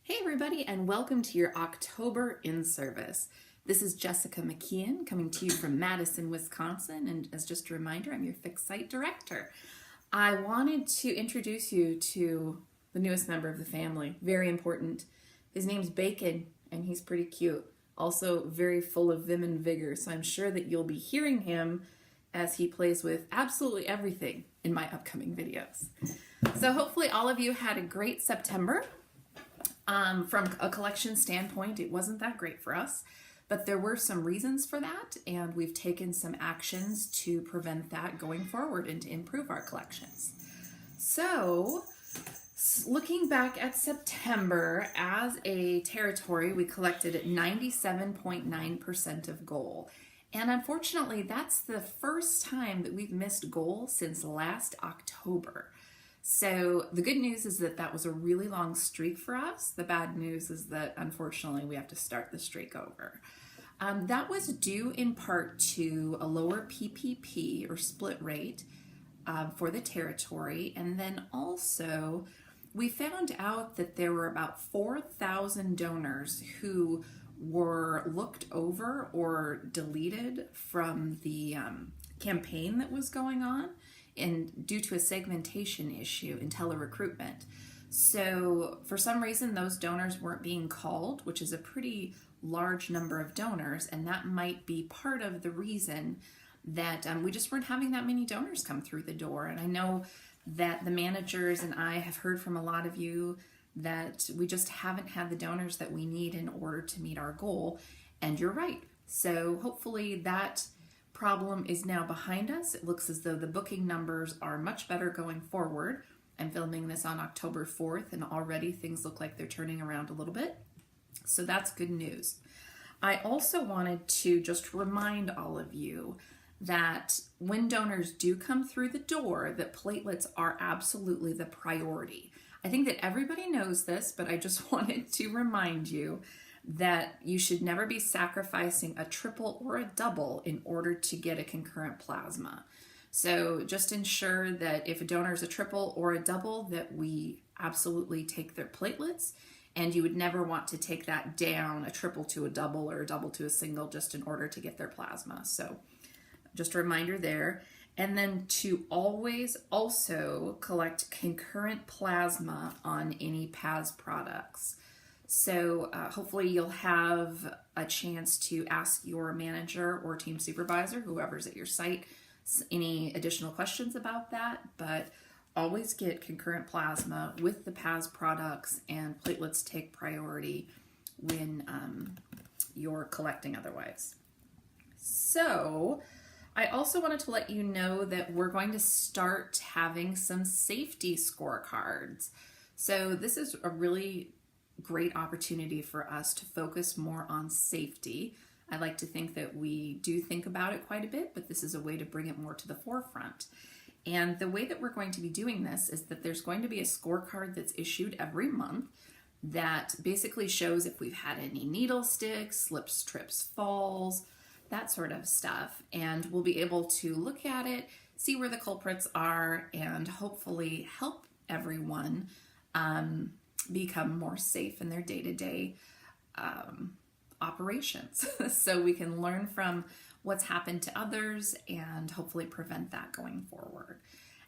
Hey everybody, and welcome to your October in-service. This is Jessica McKeon coming to you from Madison, Wisconsin, and as just a reminder, I'm your Fixed Site Director. I wanted to introduce you to the newest member of the family, very important. His name's Bacon, and he's pretty cute. Also very full of vim and vigor, so I'm sure that you'll be hearing him as he plays with absolutely everything in my upcoming videos. So hopefully all of you had a great September. From a collection standpoint, it wasn't that great for us, but there were some reasons for that, and we've taken some actions to prevent that going forward and to improve our collections. So, looking back at September, as a territory, we collected at 97.9% of goal. And unfortunately, that's the first time that we've missed goal since last October. So the good news is that that was a really long streak for us. The bad news is that unfortunately we have to start the streak over. That was due in part to a lower PPP or split rate for the territory. And then also we found out that there were about 4,000 donors who were looked over or deleted from the campaign that was going on, and due to a segmentation issue in telerecruitment. So for some reason, those donors weren't being called, which is a pretty large number of donors, and that might be part of the reason that we just weren't having that many donors come through the door. And I know that the managers and I have heard from a lot of you that we just haven't had the donors that we need in order to meet our goal, and you're right. So hopefully that problem is now behind us. It looks as though the booking numbers are much better going forward. I'm filming this on October 4th, and already things look like they're turning around a little bit. So that's good news. I also wanted to just remind all of you that when donors do come through the door, that platelets are absolutely the priority. I think that everybody knows this, but I just wanted to remind you that you should never be sacrificing a triple or a double in order to get a concurrent plasma. So just ensure that if a donor is a triple or a double, that we absolutely take their platelets, and you would never want to take that down, a triple to a double or a double to a single, just in order to get their plasma. So just a reminder there. And then to always also collect concurrent plasma on any PAS products. So hopefully you'll have a chance to ask your manager or team supervisor, whoever's at your site, any additional questions about that, but always get concurrent plasma with the PAS products, and platelets take priority when you're collecting otherwise. So I also wanted to let you know that we're going to start having some safety scorecards. So this is a really great opportunity for us to focus more on safety. I like to think that we do think about it quite a bit, but this is a way to bring it more to the forefront. And the way that we're going to be doing this is that there's going to be a scorecard that's issued every month that basically shows if we've had any needle sticks, slips, trips, falls, that sort of stuff. And we'll be able to look at it, see where the culprits are, and hopefully help everyone become more safe in their day-to-day operations. So we can learn from what's happened to others and hopefully prevent that going forward.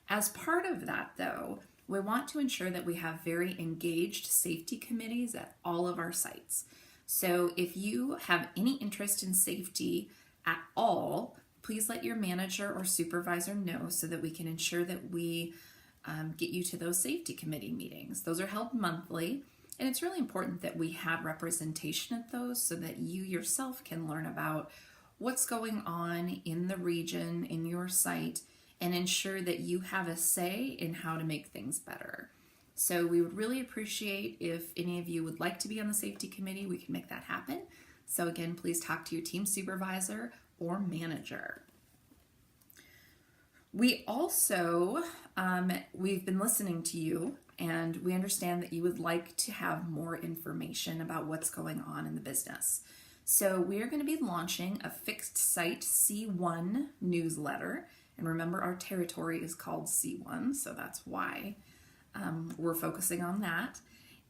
As part of that, though, we want to ensure that we have very engaged safety committees at all of our sites. So if you have any interest in safety at all, please let your manager or supervisor know so that we can ensure that we get you to those safety committee meetings. Those are held monthly, and it's really important that we have representation at those so that you yourself can learn about what's going on in the region, in your site, and ensure that you have a say in how to make things better. So we would really appreciate if any of you would like to be on the safety committee. We can make that happen. So again, please talk to your team supervisor or manager. We also, we've been listening to you, and we understand that you would like to have more information about what's going on in the business. So we are going to be launching a Fixed Site C1 newsletter. And remember, our territory is called C1, so that's why we're focusing on that.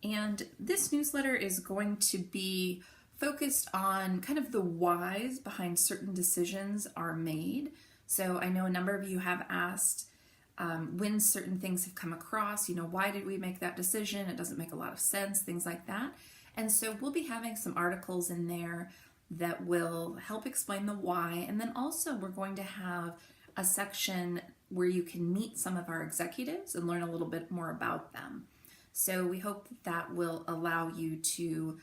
And this newsletter is going to be focused on kind of the whys behind certain decisions are made. So I know a number of you have asked when certain things have come across, why did we make that decision? It doesn't make a lot of sense, things like that. And so we'll be having some articles in there that will help explain the why. And then also we're going to have a section where you can meet some of our executives and learn a little bit more about them. So we hope that will allow you to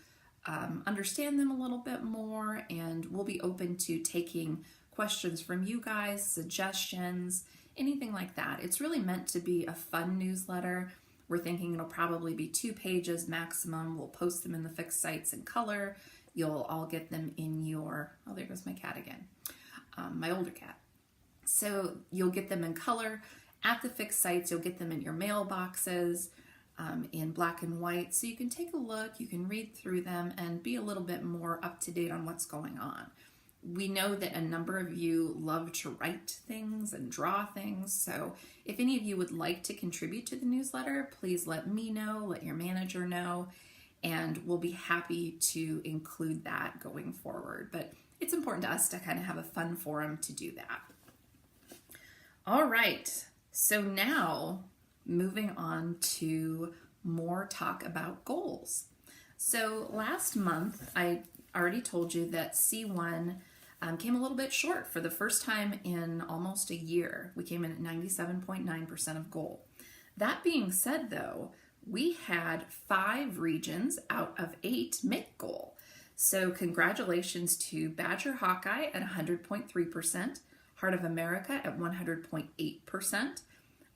understand them a little bit more, and we'll be open to taking questions from you guys, suggestions, anything like that. It's really meant to be a fun newsletter. We're thinking it'll probably be 2 pages maximum. We'll post them in the Fixed Sites in color. You'll all get them in your, oh, there goes my cat again, my older cat. So you'll get them in color at the Fixed Sites. You'll get them in your mailboxes in black and white. So you can take a look, you can read through them and be a little bit more up to date on what's going on. We know that a number of you love to write things and draw things. So if any of you would like to contribute to the newsletter, please let me know, let your manager know, and we'll be happy to include that going forward. But it's important to us to kind of have a fun forum to do that. All right, so now moving on to more talk about goals. So last month, I already told you that C1 came a little bit short for the first time in almost a year. We came in at 97.9% of goal. That being said, though, we had 5 regions out of 8 make goal. So congratulations to Badger Hawkeye at 100.3%, Heart of America at 100.8%,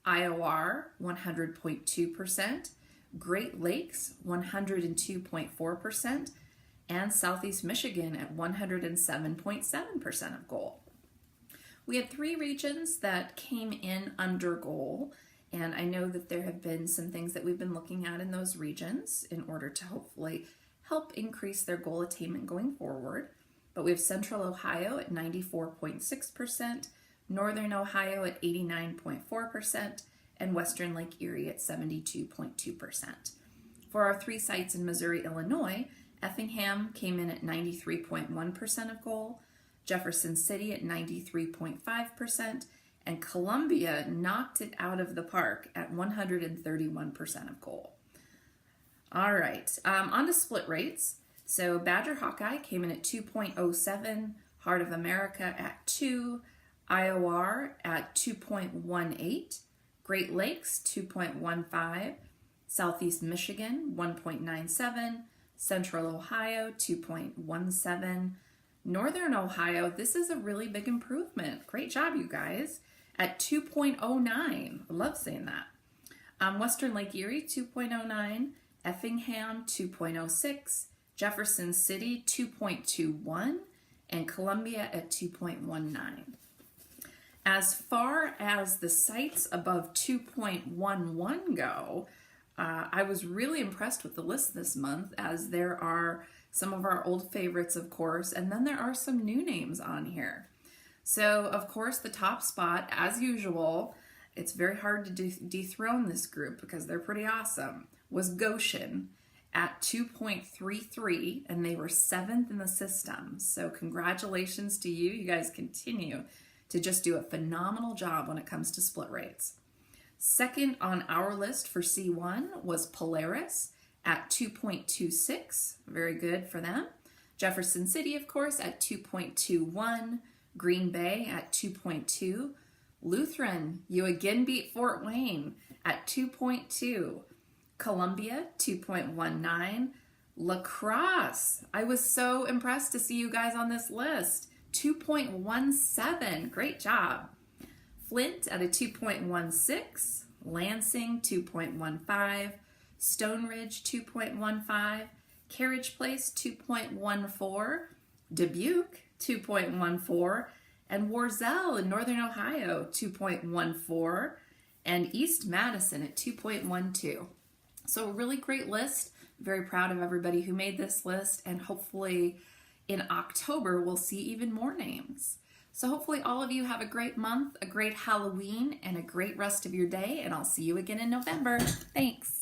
IOR 100.2%, Great Lakes 102.4%, and Southeast Michigan at 107.7% of goal. We had 3 regions that came in under goal, and I know that there have been some things that we've been looking at in those regions in order to hopefully help increase their goal attainment going forward. But we have Central Ohio at 94.6%, Northern Ohio at 89.4%, and Western Lake Erie at 72.2%. For our 3 sites in Missouri, Illinois, Effingham came in at 93.1% of goal, Jefferson City at 93.5%, and Columbia knocked it out of the park at 131% of goal. All right, on to split rates. So Badger Hawkeye came in at 2.07, Heart of America at 2, IOR at 2.18, Great Lakes 2.15, Southeast Michigan 1.97, Central Ohio 2.17, Northern Ohio, this is a really big improvement. Great job, you guys, at 2.09. I love saying that. Western Lake Erie 2.09, Effingham 2.06, Jefferson City 2.21, and Columbia at 2.19. As far as the sites above 2.11 go, I was really impressed with the list this month, as there are some of our old favorites, of course, and then there are some new names on here. So, of course, the top spot, as usual, it's very hard to dethrone this group because they're pretty awesome, was Goshen at 2.33, and they were 7th in the system. So congratulations to you. You guys continue to just do a phenomenal job when it comes to split rates. Second on our list for C1 was Polaris at 2.26. Very good for them. Jefferson City, of course, at 2.21. Green Bay at 2.2. Lutheran, you again beat Fort Wayne at 2.2. Columbia, 2.19. La Crosse, I was so impressed to see you guys on this list. 2.17, great job. Flint at a 2.16. Lansing, 2.15. Stone Ridge, 2.15. Carriage Place, 2.14. Dubuque, 2.14. And Warzel in Northern Ohio, 2.14. And East Madison at 2.12. So a really great list. Very proud of everybody who made this list, and hopefully in October we'll see even more names. So hopefully all of you have a great month, a great Halloween, and a great rest of your day, and I'll see you again in November. Thanks.